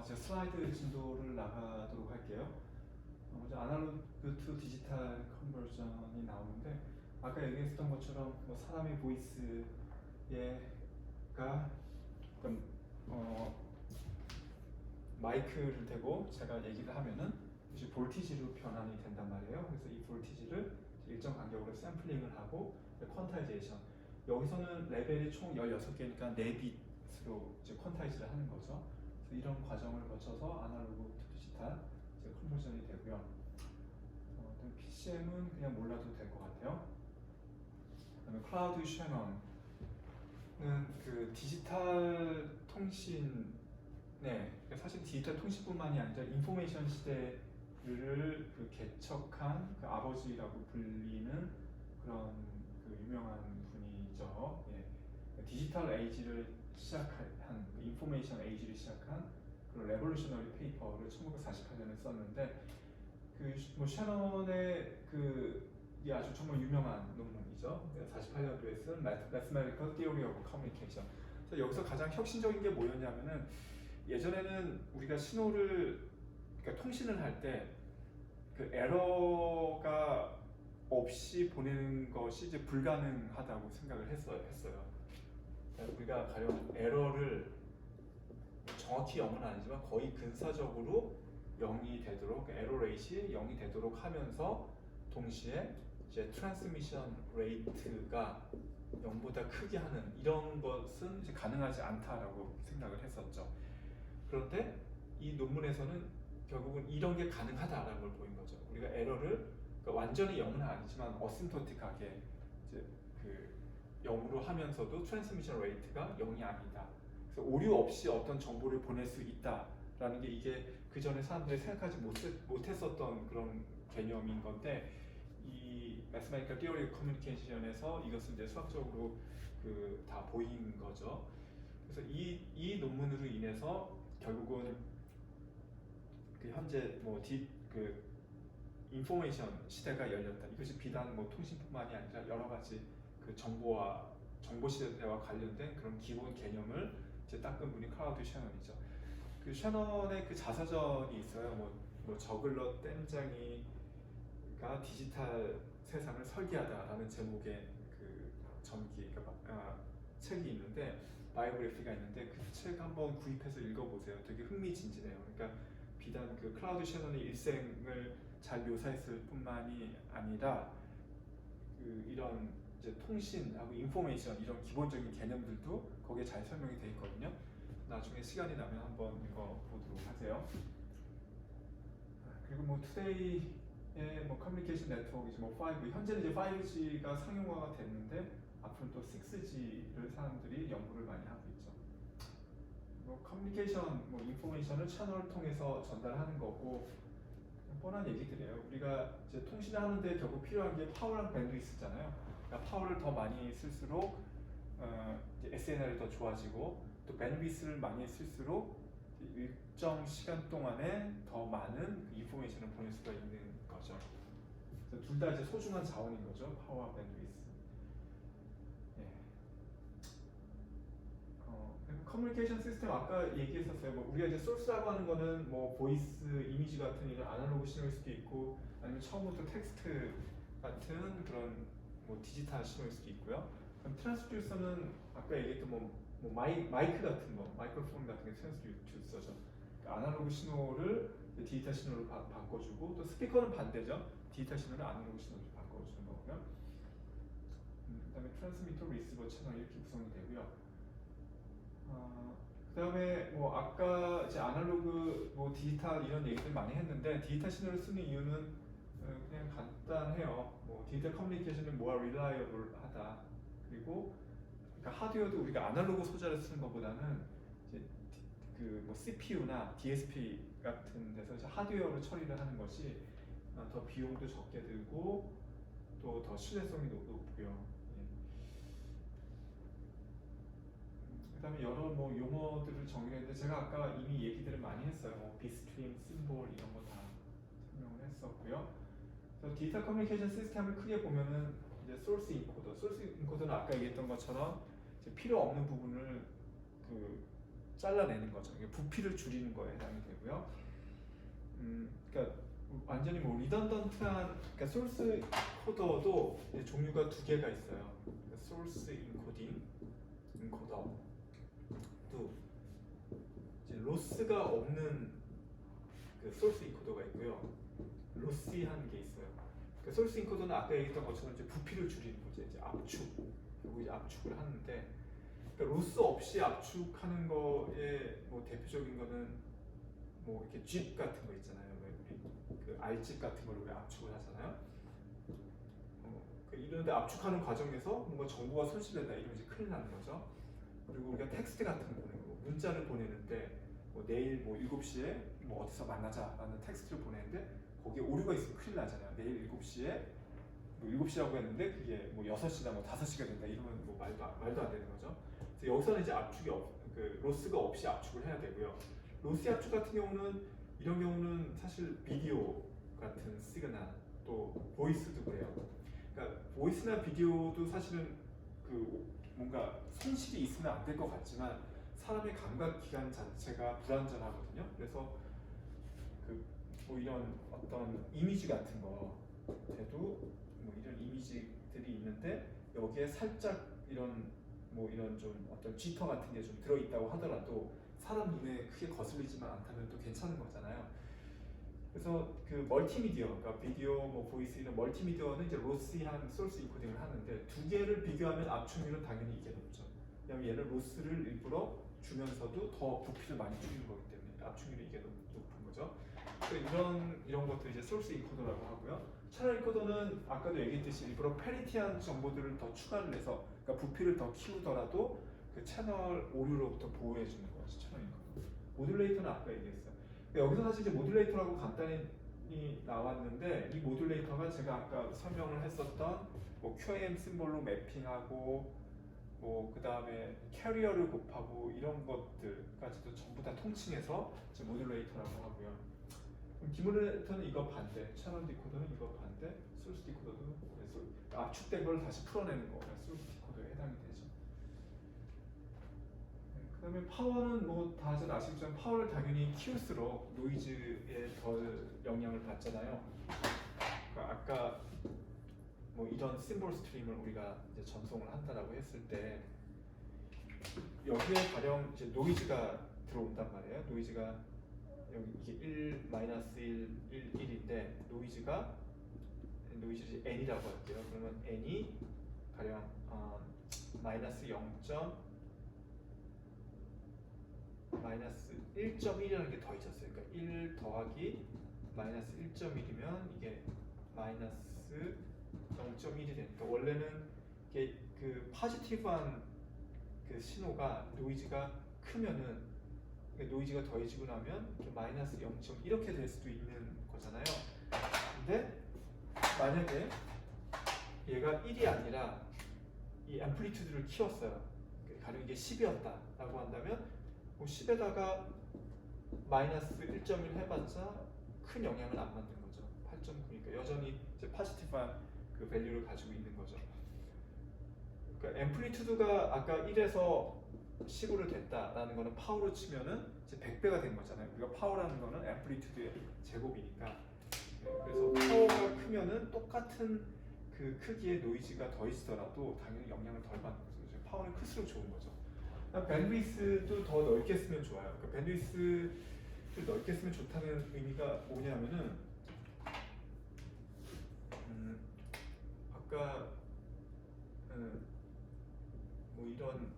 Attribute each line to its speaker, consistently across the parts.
Speaker 1: 제가 슬라이드 진도를 나가도록 할게요. 먼저 아날로그 투 디지털 컨버전이 나오는데 아까 얘기했던 것처럼 뭐 사람의 보이스가 마이크를 대고 제가 얘기를 하면은 이제 볼티지로 변환이 된단 말이에요. 그래서 이 볼티지를 일정 간격으로 샘플링을 하고 퀀타이제이션. 여기서는 레벨이 총 16개니까 4빛으로 이제 퀀타이즈를 하는 거죠. 그래서 이런 과정을 거쳐서 아날로그 투 디지털 이제 컨버전이 되고요. PCM은 그냥 몰라도 될 것 같아요. 그다음에 클라우드 셔넌은 그 디지털 통신, 네, 사실 디지털 통신뿐만이 아니라 인포메이션 시대를 그 개척한 그 아버지라고 불리는 그런 그 유명한 분이죠. 예. 디지털 에이지를 시작한 그 인포메이션 에이지를 시작한 그런 레볼루셔너리 페이퍼를 1948년에 썼는데 그 뭐 셔넌의 그 이게 아주 정말 유명한 논문이죠. 48년도에 쓴 Mathematical Theory of Communication. 그래서 여기서 가장 혁신적인 게 뭐였냐면은 예전에는 우리가 신호를 그러니까 통신을 할 때 그 에러가 없이 보내는 것이 이제 불가능하다고 생각을 했어요. 우리가 가령 에러를 정확히 0은 아니지만 거의 근사적으로 0이 되도록 에러 레이시 0이 되도록 하면서 동시에 이제 트랜스미션 레이트가 0보다 크게 하는 이런 것은 이제 가능하지 않다라고 생각을 했었죠. 그런데 이 논문에서는 결국은 이런 게 가능하다라는 걸 보인 거죠. 우리가 에러를 그러니까 완전히 0은 아니지만 어심토틱하게 이제 그 0으로 하면서도 트랜스미션 레이트가 0이 아니다. 그래서 오류 없이 어떤 정보를 보낼 수 있다라는 게 이게 그 전에 사람들이 생각하지 못했었던 그런 개념인 건데 이 Mathematical Theory of Communication에서 이것을 이제 수학적으로 그 다 보인 거죠. 그래서 이 논문으로 인해서 결국은 그 현재 그 인포메이션 시대가 열렸다. 이것이 비단 뭐 통신뿐만이 아니라 여러 가지 그 정보 시대와 관련된 그런 기본 개념을 이제 닦은 분이 클라우드 셔넌이죠. 그 셔넌의 그 자서전이 있어요. 뭐 저글러 땜장이가 디지털 세상을 설계하다라는 제목의 그 책이 있는데 바이오그래피가 있는데 그 책 한번 구입해서 읽어보세요. 되게 흥미진진해요. 그러니까 비단 그 클라우드 셔넌의 일생을 잘 묘사했을 뿐만이 아니라 그 이런 이제 통신하고 인포메이션 이런 기본적인 개념들도 거기에 잘 설명이 되어 있거든요. 나중에 시간이 나면 한번 읽어보도록 하세요. 그리고 뭐 투데이의 뭐 커뮤니케이션 네트워크이지 뭐 5, 현재는 이제 5G가 상용화가 됐는데 앞으로 또 6G를 사람들이 연구를 많이 하고 있죠. 뭐 커뮤니케이션, 뭐 인포메이션을 채널을 통해서 전달하는 거고 뻔한 얘기들이에요. 우리가 이제 통신을 하는데 결국 필요한 게 파워랑 밴드위스잖아요. 그러니까 파워를 더 많이 쓸수록 이제 SNL이 더 좋아지고 또 밴드위스를 많이 쓸수록 일정 시간 동안에 더 많은 인포메이션을 보낼 수가 있는 거죠. 둘 다 이제 소중한 자원인 거죠. 파워와 밴드위스. 커뮤니케이션 시스템 아까 얘기했었어요. 뭐 우리가 이제 소스라고 하는 거는 뭐 보이스, 이미지 같은 이런 아날로그 신호일 수도 있고 아니면 처음부터 텍스트 같은 그런 뭐 디지털 신호일 수도 있고요. 그럼 트랜스듀서는 아까 얘기했던 마이크 같은 거, 마이크로폰 같은 게 트랜스듀서죠. 그러니까 아날로그 신호를 디지털 신호로 바꿔주고 또 스피커는 반대죠. 디지털 신호를 아날로그 신호로 바꿔주는 거고요. 그다음에 트랜스미터, 리시버 채널 이렇게 구성이 되고요. 그다음에 뭐 아까 이제 아날로그 뭐 디지털 이런 얘기들 많이 했는데 디지털 신호를 쓰는 이유는 그냥 간단해요. 뭐 디지털 커뮤니케이션은 more reliable하다. 그리고 그러니까 하드웨어도 우리가 아날로그 소자를 쓰는 것보다는 이제 그 뭐 CPU나 DSP 같은 데서 이제 하드웨어로 처리를 하는 것이 더 비용도 적게 들고 또 더 신뢰성이 높고요. 그다음에 여러 뭐 용어들을 정의했는데 제가 아까 이미 얘기들을 많이 했어요. 뭐 비스트림, 심볼 이런 거 다 설명을 했었고요. 그래서 디지털 커뮤니케이션 시스템을 크게 보면은 이제 소스 인코더는 아까 얘기했던 것처럼 이제 필요 없는 부분을 그 잘라내는 거죠. 이게 부피를 줄이는 거에 해당이 되고요. 그러니까 완전히 뭐 리던던트한 그러니까 소스 코더도 종류가 두 개가 있어요. 그러니까 소스 인코더 또 이제 로스가 없는 그 소스 인코더가 있고요. 로시한 게 있어요. 그러니까 소스 인코더는 아까 얘기했던 것처럼 이제 부피를 줄이는 거죠. 이제 압축, 그리고 이제 압축을 하는데 그러니까 로스 없이 압축하는 거에 뭐 대표적인 거는 뭐 이렇게 집 같은 거 있잖아요. 왜 우리 그 알집 같은 걸 우리 압축을 하잖아요. 이런데 압축하는 과정에서 뭔가 정보가 손실된다 이러면 이제 큰일 나는 거죠. 그리고 우리가 텍스트 같은 거 보내는 거, 문자를 보내는데 뭐 내일 뭐 7시에 뭐 어디서 만나자라는 텍스트를 보내는데 거기에 오류가 있으면 큰일 나잖아요. 내일 7시에 뭐 7시라고 했는데 그게 뭐 6시나 뭐 5시가 된다 이러면 뭐 말도 안 되는 거죠. 그래서 여기서는 이제 압축이 그 로스가 없이 압축을 해야 되고요. 로스 압축 같은 경우는 이런 경우는 사실 비디오 같은 시그널 또 보이스도 그래요. 그러니까 보이스나 비디오도 사실은 그 뭔가 손실이 있으면 안 될 것 같지만 사람의 감각 기관 자체가 불완전하거든요. 그래서 그 뭐 이런 어떤 이미지 같은 거 돼도 뭐 이런 이미지들이 있는데 여기에 살짝 이런 뭐 이런 좀 어떤 지터 같은 게 좀 들어있다고 하더라도 사람 눈에 크게 거슬리지만 않다면 또 괜찮은 거잖아요. 그래서 그 멀티미디어, 그러니까 비디오, 뭐 보이스 이런 멀티미디어는 이제 로시한 소스 인코딩을 하는데 두 개를 비교하면 압축률은 당연히 이게 높죠. 왜냐면 얘는 로스를 일부러 주면서도 더 부피를 많이 줄이는 거기 때문에 압축률이 이게 높은 거죠. 그래서 이런 것들 이제 소스 인코더라고 하고요. 채널 인코더는 아까도 얘기했듯이 일부러 페리티한 정보들을 더 추가를 해서 그러니까 부피를 더 키우더라도 그 채널 오류로부터 보호해 주는 거죠. 채널 인코더. 모듈레이터는 아까 얘기했어요. 여기서 사실 이제 모듈레이터라고 간단히 나왔는데 이 모듈레이터가 제가 아까 설명을 했었던 뭐 QAM 심볼로 매핑하고 뭐 그 다음에 캐리어를 곱하고 이런 것들까지도 전부 다 통칭해서 모듈레이터라고 하고요. 디모듈레이터는 이거 반대, 채널 디코더는 이거 반대, 소스 디코더도 압축된 걸 다시 풀어내는 거가 소스 디코더에 해당이 되죠. 그 다음에 파워는 뭐 다들 아시겠지만 파워를 당연히 키울수록 노이즈에 덜 영향을 받잖아요. 그러니까 아까 뭐 이런 심볼 스트림을 우리가 이제 전송을 한다라고 했을 때 여기에 가령 이제 노이즈가 들어온단 말이에요. 노이즈가 여기 이게 1, 마이너스 1, 1, 1인데 노이즈를 n이라고 할게요. 그러면 n이 가령 마이너스 0. 마이너스 1.1이라는 게 더 있었어요. 그러니까 1 더하기 마이너스 1.1이면 이게 마이너스 0.1이 되니까 원래는 이게 그 포지티브한 그 신호가 노이즈가 크면은 노이즈가 더해지고 나면 마이너스 0. 이렇게 될 수도 있는 거잖아요. 근데 만약에 얘가 1이 아니라 이 앰플리튜드를 키웠어요. 가령 이게 10이었다라고 한다면 10에다가 마이너스 1.1 해봤자 큰 영향을 안 받는 거죠. 8.9니까 여전히 이제 포지티브한 그 밸류를 가지고 있는 거죠. 그러니까 앰플리튜드가 아까 1에서 15로 됐다라는 거는 파워로 치면은 이제 100배가 된 거잖아요. 우리가 파워라는 거는 앰플리튜드의 제곱이니까. 그래서 파워가 크면은 똑같은 그 크기의 노이즈가 더해지더라도 당연히 영향을 덜 받는 거죠. 파워는 클수록 좋은 거죠. 밴드위스도 더 넓게 쓰면 좋아요. 그러니까 밴드위스를 넓게 쓰면 좋다는 의미가 뭐냐면은 아까 뭐 이런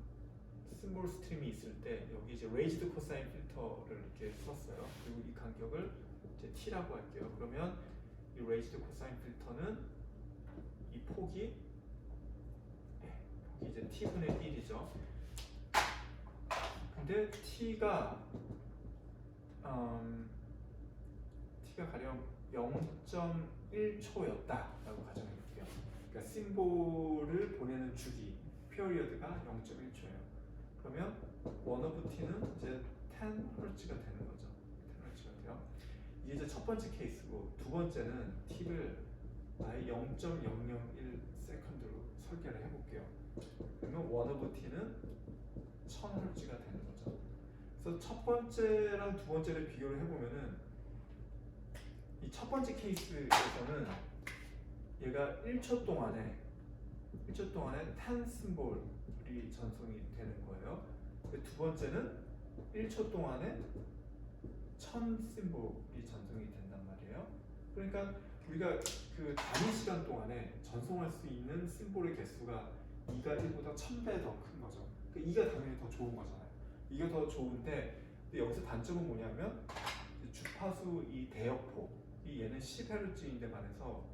Speaker 1: 심볼 스트림이 있을 때 여기 이제 레이즈드 코사인 필터를 이렇게 썼어요. 그리고 이 간격을 이제 t라고 할게요. 그러면 이 레이즈드 코사인 필터는 이 폭이 이제 t분의 1이죠. 근데 t가 가령 0.1초였다라고 가정해볼게요. 그러니까 심볼을 보내는 주기 피어리어드가 0.1초예요. 그러면 1/t는 이제 10Hz가 되는 거죠. 10Hz가 돼요. 이게 이제 첫 번째 케이스고 두 번째는 t를 아예 0.001세컨드로 설계를 해볼게요. 그러면 1/t는 1000Hz가 되는 거죠. 그래서 첫 번째랑 두 번째를 비교를 해보면은 이 첫 번째 케이스에서는 얘가 1초 동안에 10 심볼이 전송이 되는 거예요. 두 번째는 1초 동안에 1000 심볼이 전송이 된단 말이에요. 그러니까 우리가 그 단위 시간 동안에 전송할 수 있는 심볼의 개수가 2가 1보다 1000배 더 큰 거죠. 그러니까 2가 당연히 더 좋은 거잖아요. 2가 더 좋은데 근데 여기서 단점은 뭐냐면 주파수 이 대역폭 이 얘는 10Hz인데 반해서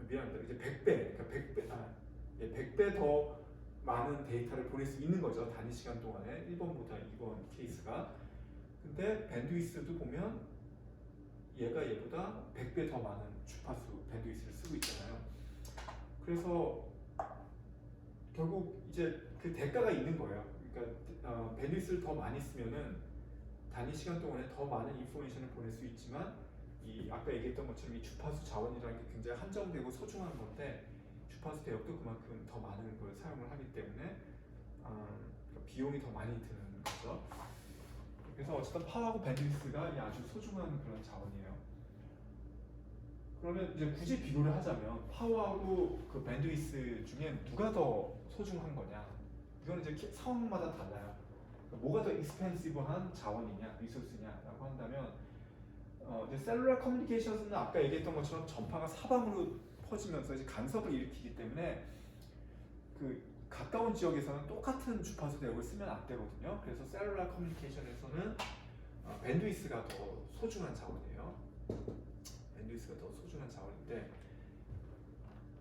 Speaker 1: 미안합니다. 이제 100배, 그러니까 100배 더 많은 데이터를 보낼 수 있는 거죠. 단위 시간 동안에 1번보다 2번 케이스가. 근데 밴드위스도 보면 얘보다 100배 더 많은 주파수 밴드위스를 쓰고 있잖아요. 그래서 결국 이제 그 대가가 있는 거예요. 그러니까 밴드위스를 더 많이 쓰면은 단위 시간 동안에 더 많은 인포메이션을 보낼 수 있지만 이 아까 얘기했던 것처럼 이 주파수 자원이라는 게 굉장히 한정되고 소중한 건데 주파수 대역도 그만큼 더 많은 걸 사용을 하기 때문에 비용이 더 많이 드는 거죠. 그래서 어쨌든 파워하고 밴드위스가 아주 소중한 그런 자원이에요. 그러면 이제 굳이 비교를 하자면 파워하고 그 밴드위스 중에 누가 더 소중한 거냐? 이거는 이제 상황마다 달라요. 뭐가 더 익스펜시브한 자원이냐, 리소스냐라고 한다면 이제 셀룰러 커뮤니케이션은 아까 얘기했던 것처럼 전파가 사방으로 퍼지면서 이제 간섭을 일으키기 때문에 그 가까운 지역에서는 똑같은 주파수 대역을 쓰면 안 되거든요. 그래서 셀룰러 커뮤니케이션에서는 밴드위스가 더 소중한 자원이에요. 밴드위스가 더 소중한 자원인데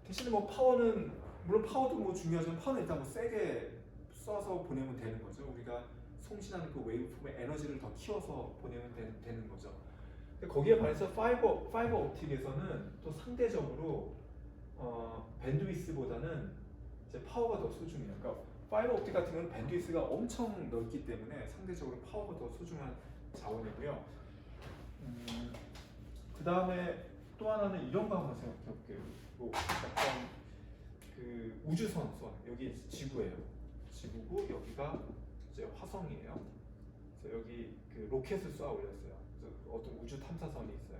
Speaker 1: 대신에 뭐 파워는 물론 파워도 뭐 중요하지만 파워는 일단 뭐 세게 쏴서 보내면 되는 거죠. 우리가 송신하는 그 웨이브폼의 에너지를 더 키워서 보내면 되는 거죠. 근데 거기에 반해서 파이버 옵틱에서는 또 상대적으로 밴드위스보다는 이제 파워가 더 소중해요. 그러니까 파이버 옵틱 같은 경우는 밴드위스가 엄청 넓기 때문에 상대적으로 파워가 더 소중한 자원이고요. 그 다음에 또 하나는 이런 거 한번 생각해 볼게요. 뭐 약간 그 우주선 여기 지구예요. 지구고 여기가 이제 화성이에요. 그래서 여기 그 로켓을 쏘아 올렸어요. 그래서 어떤 우주 탐사선이 있어요.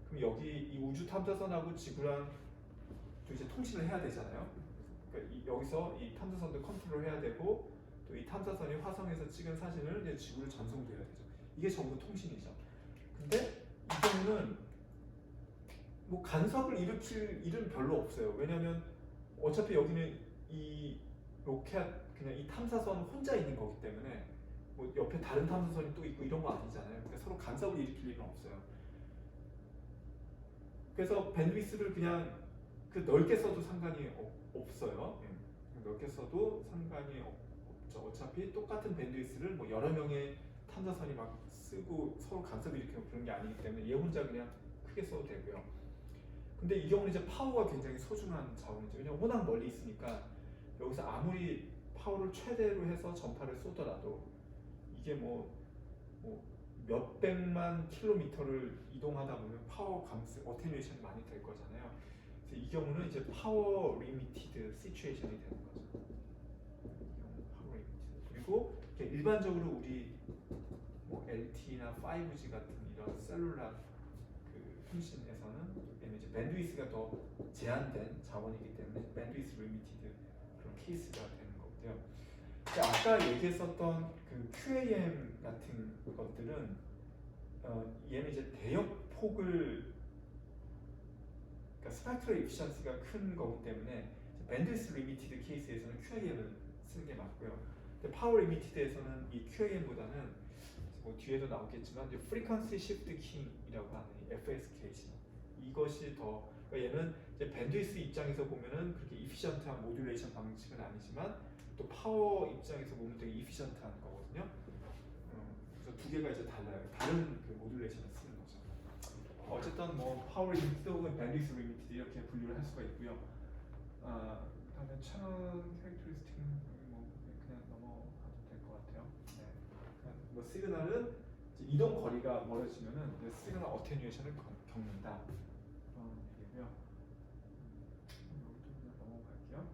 Speaker 1: 그럼 여기 이 우주 탐사선하고 지구랑 또 이제 통신을 해야 되잖아요. 그러니까 여기서 이 탐사선도 컨트롤 해야 되고 또 이 탐사선이 화성에서 찍은 사진을 이제 지구를 전송돼야 되죠. 이게 전부 통신이죠. 근데 이 경우는 뭐 간섭을 일으킬 일은 별로 없어요. 왜냐하면 어차피 여기는 이 로켓 그냥 이 탐사선 혼자 있는 거기 때문에 뭐 옆에 다른 탐사선이 또 있고 이런 거 아니잖아요. 그러니까 서로 간섭을 일으킬 일은 없어요. 그래서 밴드위스를 그냥 그 넓게 써도 상관이 없어요. 넓게 써도 상관이 없죠. 어차피 똑같은 밴드위스를 뭐 여러 명의 탐사선이 막 쓰고 서로 간섭을 일으키고 그런 게 아니기 때문에 얘 혼자 그냥 크게 써도 되고요. 근데 이 경우는 이제 파워가 굉장히 소중한 자원이죠. 왜냐면 워낙 멀리 있으니까 여기서 아무리 파워를 최대로 해서 전파를 쏘더라도 이게 뭐 몇백만 킬로미터를 이동하다 보면 파워 감소, 어테뉴에이션이 많이 될 거잖아요. 그래서 이 경우는 이제 파워 리미티드 시츄에이션이 되는 거죠. 파워 리미티드. 그리고 일반적으로 우리 뭐 LTE나 5G 같은 이런 셀룰라 그 통신에서는 이제 밴드위스가 더 제한된 자원이기 때문에 밴드위스 리미티드 그런 케이스가 되는 거고요. 아까 얘기했었던 그 QAM 같은 것들은 얘는 이제 대역폭을 그러니까 스펙트럴 에피션시가 큰 거기 때문에 밴드위스 리미티드 케이스에서는 QAM을 쓰는 게 맞고요. 근데 파워 리미티드에서는 이 QAM보다는 뭐 뒤에도 나오겠지만 이제 프리퀀시 시프트 킹이라고 하는 FSKC 이것이 더 그러니까 얘는 이제 밴드위스 입장에서 보면은 그렇게 이피션트한 모듈레이션 방식은 아니지만 또 파워 입장에서 보면 되게 이피션트한 거거든요. 그래서 두 개가 이제 달라요. 다른 그 모듈레이션을 쓰는 거죠. 어쨌든 뭐 파워 리미티드 혹은 밴드위스 리미티드 이렇게 분류를 할 수가 있고요. 그다음에 채널 캐릭터리스틱은 뭐 그냥 넘어가도 될 것 같아요. 네. 뭐 시그널은 이동 거리가 멀어지면은 시그널 어테뉴에이션을 겪는다. 그런 얘기고요. 여기도 그냥 넘어갈게요.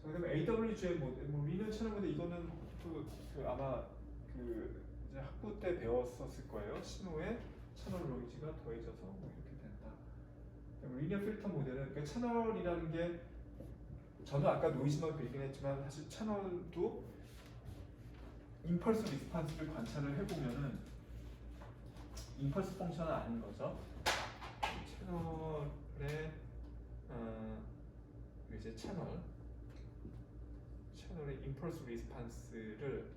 Speaker 1: 자, 그다음에 AWG의 뭐 리니어 채널인데 이거는 그 아마 그 이제 학부 때 배웠었을 거예요. 신호에 채널 노이즈가 더해져서 뭐 이렇게 된다. 리니어 필터 모델은 그 채널이라는 게 저는 아까 노이즈만 그리긴 했지만 사실 채널도 임펄스 리스판스를 관찰을 해보면은 임펄스 펑션은 아닌 거죠. 채널의 이제 채널의 임펄스 리스판스를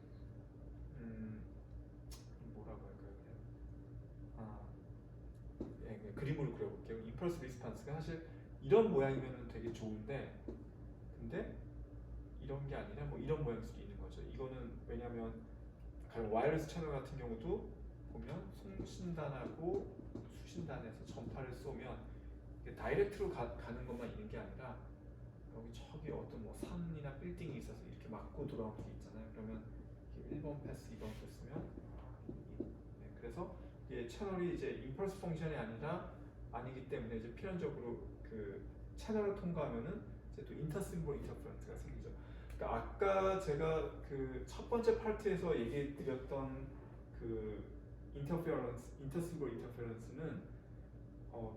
Speaker 1: 뭐라고 할까요? 그림으로 그려볼게요. 임펄스 리스판스가 사실 이런 모양이면 되게 좋은데, 근데 이런 게 아니라 뭐 이런 모양일 수도 있는 거죠. 이거는 왜냐하면 와이어리스 채널 같은 경우도 보면 송신단하고 수신단에서 전파를 쏘면 다이렉트로 가는 것만 있는 게 아니라 여기 저기 어떤 뭐 산이나 빌딩이 있어서 이렇게 막고 돌아오는 게 있잖아요. 그러면 1번 패스, 2번 패스면 그래서 채널이 이제 임펄스 펑션이 아니기 때문에 이제 필연적으로 그 채널을 통과하면은 이제 또 인터심볼 인터퍼런스가 생기죠. 그러니까 아까 제가 그 첫 번째 파트에서 얘기드렸던 그 인터심볼 인터퍼런스는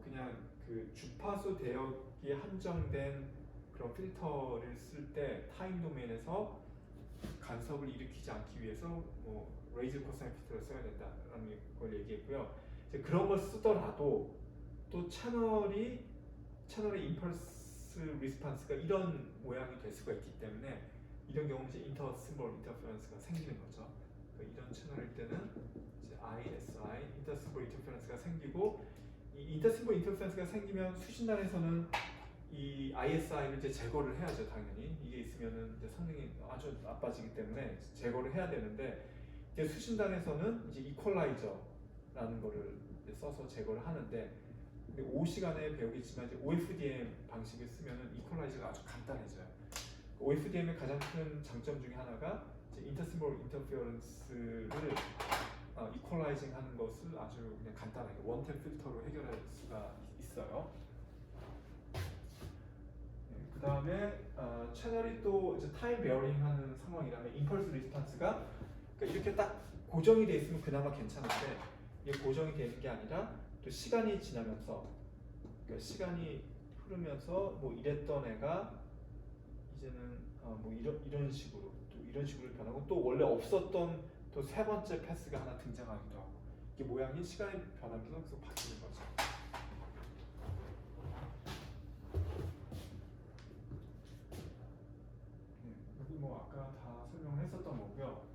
Speaker 1: 그냥 그 주파수 대역이 한정된 그런 필터를 쓸 때 타임 도메인에서 간섭을 일으키지 않기 위해서 뭐 레이즈 코사인 필터를 써야 된다라는 걸 얘기했고요. 이제 그런 걸 쓰더라도 또 채널의 임펄스 리스판스가 이런 모양이 될 수가 있기 때문에 이런 경우는 이제 인터심볼 인터퍼런스가 생기는 거죠. 그러니까 이런 채널일 때는 이제 ISI 인터심볼 인터퍼런스가 생기고, 이 인터심볼 인터퍼런스가 생기면 수신단에서는 이 ISI를 이제 제거를 해야죠. 당연히 이게 있으면은 이제 성능이 아주 나빠지기 때문에 제거를 해야 되는데, 이제 수신단에서는 이제 이퀄라이저라는 거를 이제 써서 제거를 하는데, 근데 5시간에 배우겠지만 이제 OFDM 방식을 쓰면은 이퀄라이저가 아주 간단해져요. OFDM의 가장 큰 장점 중에 하나가 이제 인터심볼 인터페어런스를 이퀄라이징 하는 것을 아주 그냥 간단하게 원탭 필터로 해결할 수가 있어요. 그 다음에 채널이 또 이제 타임 베어링 하는 상황이라면 임펄스 리스판스가 그러니까 이렇게 딱 고정이 돼 있으면 그나마 괜찮은데, 이게 고정이 되는 게 아니라 또 시간이 지나면서, 그러니까 시간이 흐르면서 뭐 이랬던 애가 이제는 뭐 이런 식으로 변하고, 또 원래 없었던 또 세 번째 패스가 하나 등장하기도 하고, 이게 모양이 시간이 변하면서 계속 바뀌는 거죠. 여기 뭐 아까 다 설명을 했었던 거고요.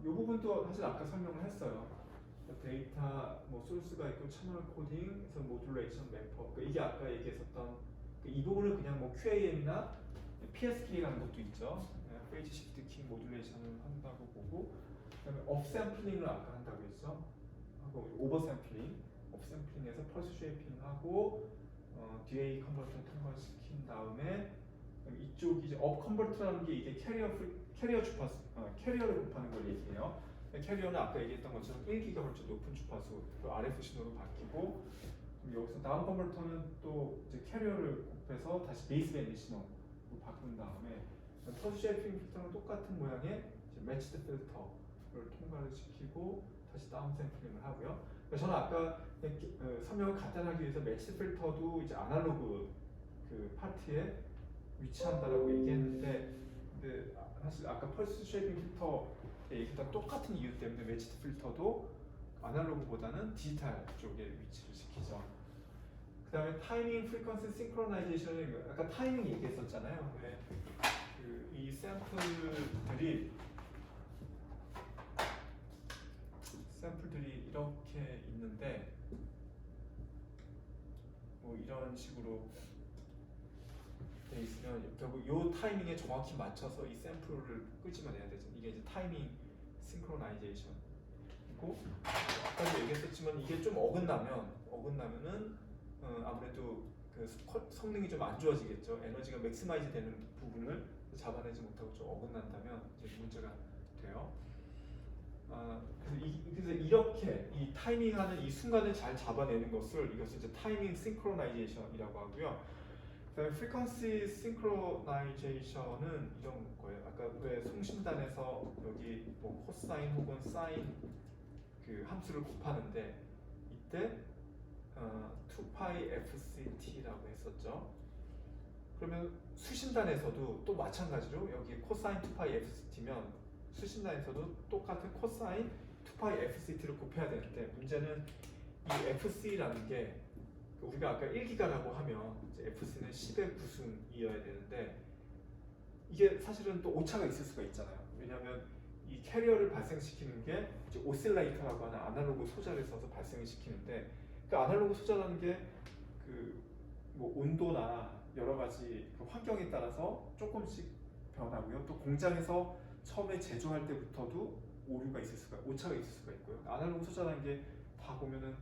Speaker 1: 이 부분도 사실 아까 설명을 했어요. 데이터 뭐 소스가 있고 채널 코딩, 그래서 모듈레이션 매퍼. 이게 아까 얘기했었던 이 부분을 그냥 뭐 QAM이나 PSK라는 것도 있죠. 페이지 시프트 키 모듈레이션을 한다고 보고, 그다음에 업샘플링을 아까 한다고 했죠. 하고 오버샘플링, 업샘플링에서 펄스 쉐이핑하고 DA 컨버터 통과시킨 다음에 이쪽이 이제 업 컨버터라는 게 이게 캐리어 주파수, 캐리어를 곱하는 걸 얘기해요. 캐리어는 아까 얘기했던 것처럼 1GHz 높은 주파수 RF 신호로 바뀌고, 여기서 다운 컨버터는 또 이제 캐리어를 곱해서 다시 베이스밴드 신호로 바꾼 다음에 펄스 쉐이핑 필터는 똑같은 모양의 매치드 필터를 통과를 시키고 다시 다운 샘플링을 하고요. 저는 아까 설명을 간단하게 위해서 매치드 필터도 이제 아날로그 그 파트에 위치한다라고 얘기했는데, 근데 사실 아까 펄스 쉐이핑 필터 얘기했던 똑같은 이유 때문에 매치드 필터도 아날로그보다는 디지털 쪽에 위치를 시키죠. 그 다음에 타이밍, 프리퀀시, 싱크로나이제이션을 아까 타이밍 얘기했었잖아요. 이 샘플들이 이렇게 있는데 뭐 이런 식으로 돼 있으면 결국 이 타이밍에 정확히 맞춰서 이 샘플을 끄집어내야 되죠. 이게 이제 타이밍 싱크로나이제이션이고, 아까도 얘기했었지만 이게 좀 어긋나면은 아무래도 그 성능이 좀 안 좋아지겠죠. 에너지가 맥시마이즈 되는 부분을 잡아내지 못하고 좀 어긋난다면 이제 문제가 돼요. 그래서 이렇게 이 타이밍하는 이 순간을 잘 잡아내는 이것을 이제 타이밍 싱크로나이제이션이라고 하고요. 그다음에 frequency synchronization은 이런 거예요. 아까 왜 송신단에서 여기 뭐 코사인 혹은 사인 그 함수를 곱하는데 이때 2파이 fct라고 했었죠. 그러면 수신단에서도 또 마찬가지로 여기 코사인 2파이 fct면 수신단에서도 똑같은 코사인 2파이 fct를 곱해야 되는데 문제는 이 fc라는 게 우리가 아까 1기가라고 하면 이제 fc는 10의 9승이어야 되는데 이게 사실은 또 오차가 있을 수가 있잖아요. 왜냐하면 이 캐리어를 발생시키는 게 이제 오실레이터라고 하는 아날로그 소자를 써서 발생을 시키는데 그 아날로그 소자라는 게 그 뭐 온도나 여러 가지 그 환경에 따라서 조금씩 변하고요. 또 공장에서 처음에 제조할 때부터도 오류가 있을 수가, 오차가 있을 수가 있고요. 아날로그 소자라는 게 다 보면은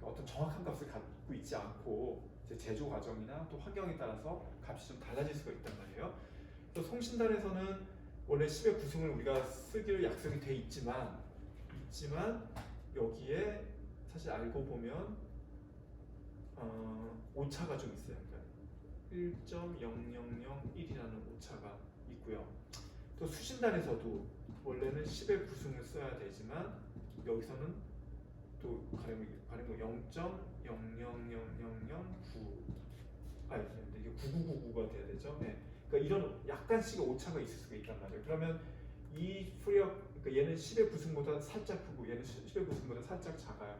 Speaker 1: 어떤 정확한 값을 갖고 있지 않고 이제 제조 과정이나 또 환경에 따라서 값이 좀 달라질 수가 있단 말이에요. 그래서 송신단에서는 원래 10의 9승을 우리가 쓰기로 약속이 돼 있지만 여기에 사실 알고 보면 오차가 좀 있어요. 그러니까 1.0001이라는 오차가 있고요. 또 수신단에서도 원래는 10의 9승을 써야 되지만 여기서는 또 가령 0.000009 아니 이게 9999가 돼야 되죠. 네. 그러니까 이런 약간씩의 오차가 있을 수가 있단 말이에요. 그러면 이 그러니까 얘는 10의 9승보다 살짝 크고 얘는 10의 9승보다 살짝 작아요.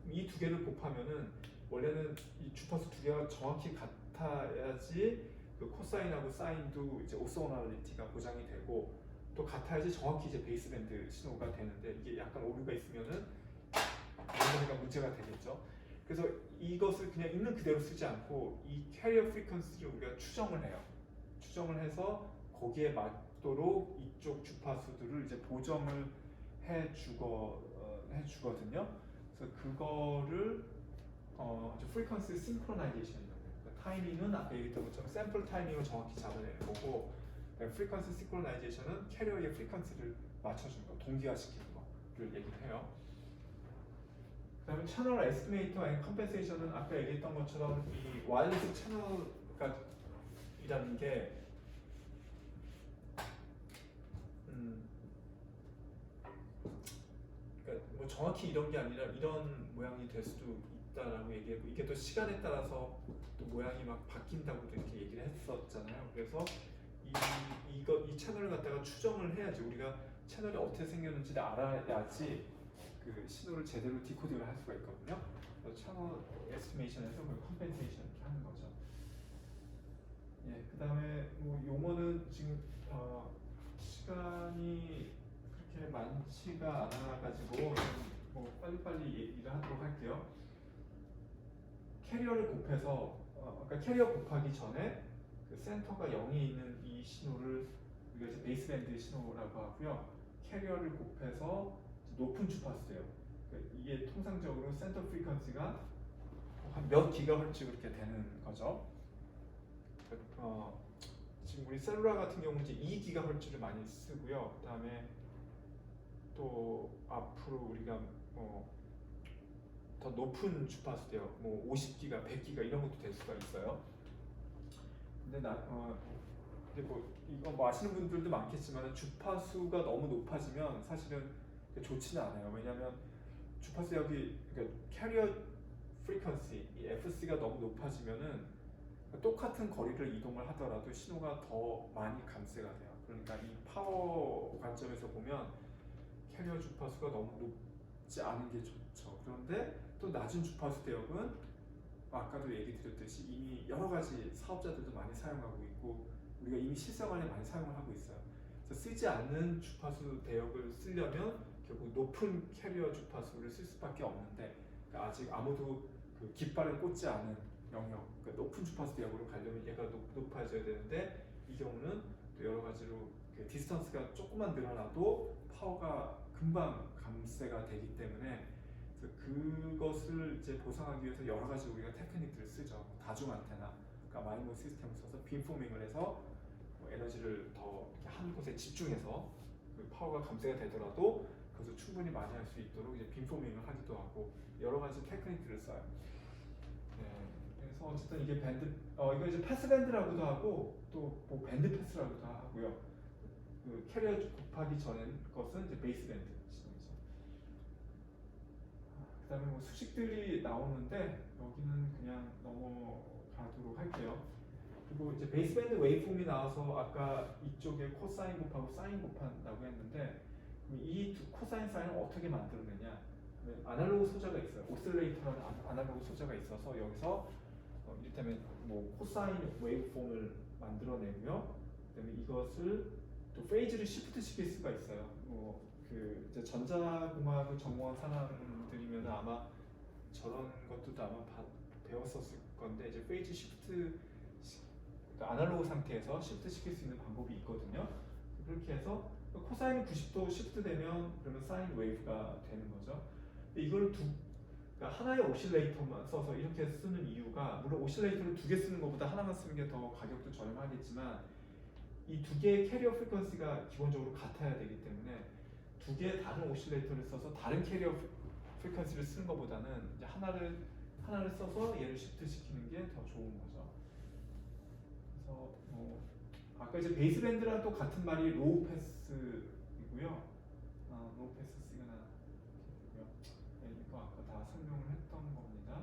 Speaker 1: 이 두 개를 곱하면은 원래는 이 주파수 두 개가 정확히 같아야지 그 코사인하고 사인도 이제 오소널리티가 보장이 되고 또 같아야지 정확히 이제 베이스밴드 신호가 되는데 이게 약간 오류가 있으면은 뭔가 문제가 되겠죠. 그래서 이것을 그냥 있는 그대로 쓰지 않고 이 캐리어 프리퀀시를 우리가 추정을 해요. 추정을 해서 거기에 맞도록 이쪽 주파수들을 이제 보정을 해주거든요. 그래서 그거를 이제 프리퀀시 싱크로나이제이션이라고 해요. 그러니까 타이밍은 아까 얘기했던 것처럼 샘플 타이밍을 정확히 잡아내는 거고 프리퀀시 싱크로나이제이션은 캐리어의 프리퀀시를 맞춰주는 거, 동기화시키는 거를 얘기를 해요. 그다음에 채널 에스티메이터 앤 컴펜세이션은 아까 얘기했던 것처럼 이 와이어리스 채널이라는 게 그러니까 뭐 정확히 이런 게 아니라 이런 모양이 될 수도 있다라고 얘기했고 이게 또 시간에 따라서 또 모양이 막 바뀐다고도 이렇게 얘기를 했었잖아요. 그래서 이 채널을 갖다가 추정을 해야지 우리가 채널이 어떻게 생겼는지를 알아야지 그 신호를 제대로 디코딩을 할 수가 있거든요. 그래서 채널 에스티메이션에서 컴펜세이션 이렇게 하는 거죠. 예, 그다음에 뭐 용어는 지금 시간이 그렇게 많지가 않아가지고 뭐 빨리빨리 얘기를 하도록 할게요. 캐리어를 곱해서 그러니까 캐리어 곱하기 전에 그 센터가 0이 있는 이 신호를 우리가 이제 베이스밴드 신호라고 하고요. 캐리어를 곱해서 높은 주파수예요. 그러니까 이게 통상적으로 센터 프리퀀시가 한 몇 기가헤르츠 그렇게 되는 거죠. 지금 우리 셀룰라 같은 경우는 이제 2기가헤르츠를 많이 쓰고요. 그다음에 또 앞으로 우리가 더 높은 주파수대요. 뭐 50기가, 100기가 이런 것도 될 수가 있어요. 근데 근데 뭐 이거 뭐 아시는 분들도 많겠지만 주파수가 너무 높아지면 사실은 좋지는 않아요. 왜냐하면 주파수 여기 그러니까 캐리어 프리퀀시 이 FC가 너무 높아지면은 똑같은 거리를 이동을 하더라도 신호가 더 많이 감쇄가 돼요. 그러니까 이 파워 관점에서 보면 캐리어 주파수가 너무 높지 않은 게 좋죠. 그런데 또 낮은 주파수 대역은 아까도 얘기 드렸듯이 이미 여러 가지 사업자들도 많이 사용하고 있고 우리가 이미 실생활에 많이 사용을 하고 있어요. 그래서 쓰지 않는 주파수 대역을 쓰려면 결국 높은 캐리어 주파수를 쓸 수밖에 없는데 그러니까 아직 아무도 그 깃발을 꽂지 않은 영역, 그러니까 높은 주파수 대역으로 가려면 얘가 높아져야 되는데 이 경우는 또 여러 가지로 그 디스턴스가 조금만 늘어나도 파워가 금방 감쇄가 되기 때문에 그것을 이제 보상하기 위해서 여러 가지 우리가 테크닉들을 쓰죠. 다중 안테나, 그러니까 마이모 시스템을 써서 빔포밍을 해서 뭐 에너지를 더 이렇게 한 곳에 집중해서 그 파워가 감쇄가 되더라도 그것을 충분히 많이 할 수 있도록 이제 빔포밍을 하기도 하고 여러 가지 테크닉들을 써요. 네, 그래서 어쨌든 이게 밴드 이거 이제 패스 밴드라고도 하고 또 뭐 밴드 패스라고도 하고요. 그 캐리어 곱하기 전엔 것은 이제 베이스 밴드 지정이죠. 그다음에 뭐 수식들이 나오는데 여기는 그냥 넘어가도록 할게요. 그리고 이제 베이스밴드 웨이폼이 나와서 아까 이쪽에 코사인 곱하고 사인 곱한다고 했는데 이 두 코사인 사인을 어떻게 만들어내냐? 아날로그 소자가 있어요. 오실레이터라는 아날로그 소자가 있어서 여기서 이를테면 뭐 코사인 웨이폼을 만들어내고요. 그다음에 이것을 또 페이즈를 시프트 시킬 수가 있어요. 그 이제 전자공학을 전공한 사람들이면 아마 저런 것들도 아마 배웠었을 건데 이제 페이즈 시프트 그러니까 아날로그 상태에서 시프트 시킬 수 있는 방법이 있거든요. 그렇게 해서 코사인이 90도 시프트 되면 그러면 사인 웨이브가 되는 거죠. 근데 이걸 그러니까 하나의 오실레이터만 써서 이렇게 쓰는 이유가 물론 오실레이터를 두 개 쓰는 것보다 하나만 쓰는 게 더 가격도 저렴하겠지만 이 두 개의 캐리어 프리퀀시가 기본적으로 같아야 되기 때문에 두 개의 다른 오실레이터를 써서 다른 캐리어 프리퀀시를 쓰는 것보다는 이제 하나를 써서 얘를 시프트 시키는 게 더 좋은 거죠. 그래서 아까 이제 베이스밴드랑 또 같은 말이 로우 패스이고요. 로우 패스 시그널 이고요. 네, 이거 아까 다 설명을 했던 겁니다.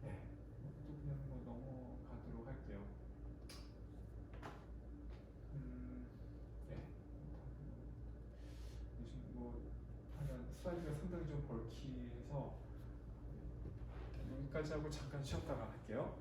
Speaker 1: 네, 또 그냥 뭐 넘어가도록 할게요. 네, 요즘 뭐 하여간 슬라이드가 상당히 좀 벌키해서 여기까지 하고 잠깐 쉬었다가 할게요.